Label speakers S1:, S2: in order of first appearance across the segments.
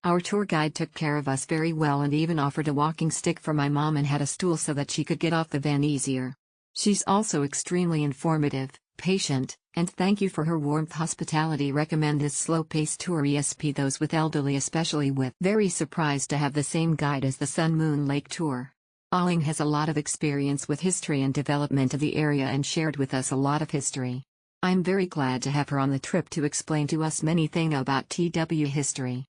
S1: Our tour guide took care of us very well and even offered a walking stick for my mom and had a stool so that she could get off the van easier. She's also extremely informative, patient, and thank you for her warmth hospitality. Recommend this slow-paced tour ESP those with elderly especially with. Very surprised to have the same guide as the Sun Moon Lake tour. Aling has a lot of experience with history and development of the area and shared with us a lot of history. I'm very glad to have her on the trip to explain to us many things about TW history.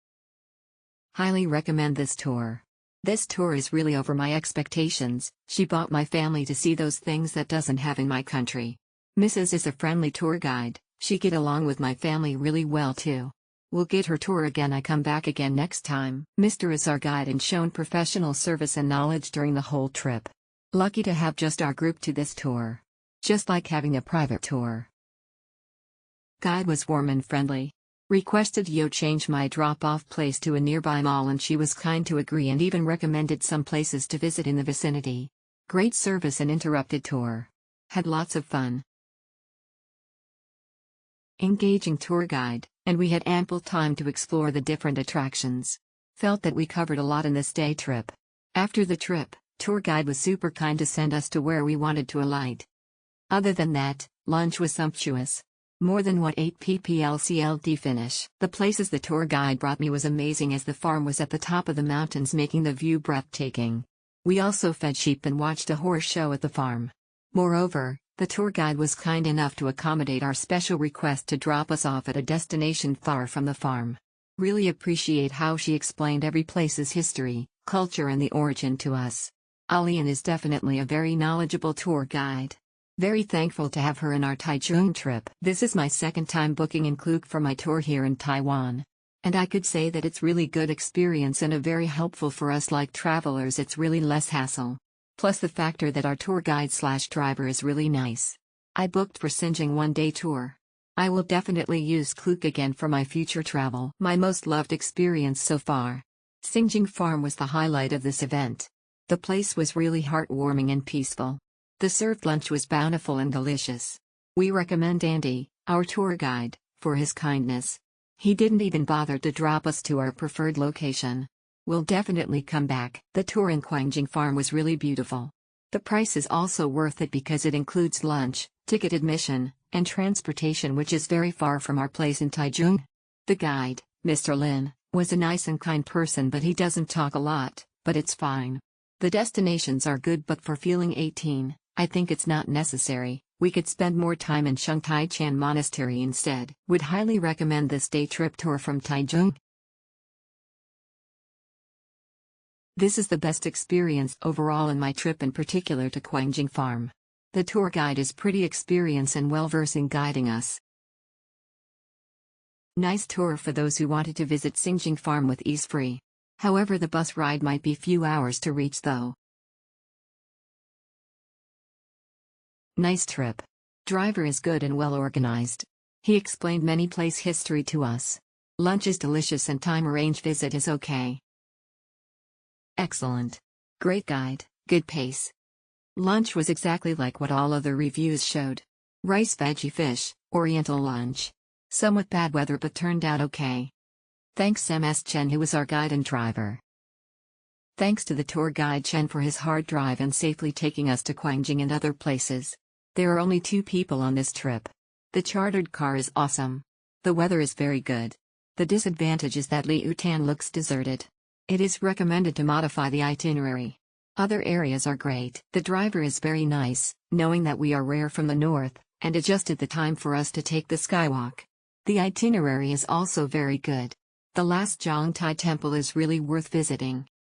S1: Highly recommend this tour. This tour is really over my expectations. She brought my family to see those things that doesn't have in my country. Mrs. is a friendly tour guide, she get along with my family really well too. We'll get her tour again. I come back again next time. Mr. is our guide and shown professional service and knowledge during the whole trip. Lucky to have just our group to this tour. Just like having a private tour. Guide was warm and friendly. Requested Yo change my drop-off place to a nearby mall and she was kind to agree and even recommended some places to visit in the vicinity. Great service and interrupted tour. Had lots of fun. Engaging tour guide, and we had ample time to explore the different attractions. Felt that we covered a lot in this day trip. After the trip, tour guide was super kind to send us to where we wanted to alight. Other than that, lunch was sumptuous. More than what 8 ppl finish. The places the tour guide brought me was amazing as the farm was at the top of the mountains making the view breathtaking. We also fed sheep and watched a horse show at the farm. Moreover, the tour guide was kind enough to accommodate our special request to drop us off at a destination far from the farm. Really appreciate how she explained every place's history, culture and the origin to us. Alian is definitely a very knowledgeable tour guide. Very thankful to have her in our Taichung trip. This is my second time booking in Klook for my tour here in Taiwan. And I could say that it's really good experience and a very helpful for us like travelers. It's really less hassle. Plus the factor that our tour guide/driver is really nice. I booked for Qingjing one-day tour. I will definitely use Klook again for my future travel. My most loved experience so far. Qingjing Farm was the highlight of this event. The place was really heartwarming and peaceful. The served lunch was bountiful and delicious. We recommend Andy, our tour guide, for his kindness. He didn't even bother to drop us to our preferred location. We'll definitely come back. The tour in Qingjing Farm was really beautiful. The price is also worth it because it includes lunch, ticket admission, and transportation which is very far from our place in Taichung. The guide, Mr. Lin, was a nice and kind person but he doesn't talk a lot, but it's fine. The destinations are good but for feeling 18. I think it's not necessary. We could spend more time in Shungtai Chan Monastery instead. Would highly recommend this day trip tour from Taichung. This is the best experience overall in my trip, in particular to Qingjing Farm. The tour guide is pretty experienced and well-versed in guiding us. Nice tour for those who wanted to visit Qingjing Farm with ease free. However, the bus ride might be few hours to reach though. Nice trip. Driver is good and well organized. He explained many place history to us. Lunch is delicious and time arrange visit is okay. Excellent. Great guide, good pace. Lunch was exactly like what all other reviews showed. Rice, veggie, fish, oriental lunch. Somewhat bad weather but turned out okay. Thanks MS Chen who was our guide and driver. Thanks to the tour guide Chen for his hard drive and safely taking us to Qingjing and other places. There are only 2 people on this trip. The chartered car is awesome. The weather is very good. The disadvantage is that Liutan looks deserted. It is recommended to modify the itinerary. Other areas are great. The driver is very nice, knowing that we are rare from the north, and adjusted the time for us to take the skywalk. The itinerary is also very good. The last Zhongtai temple is really worth visiting.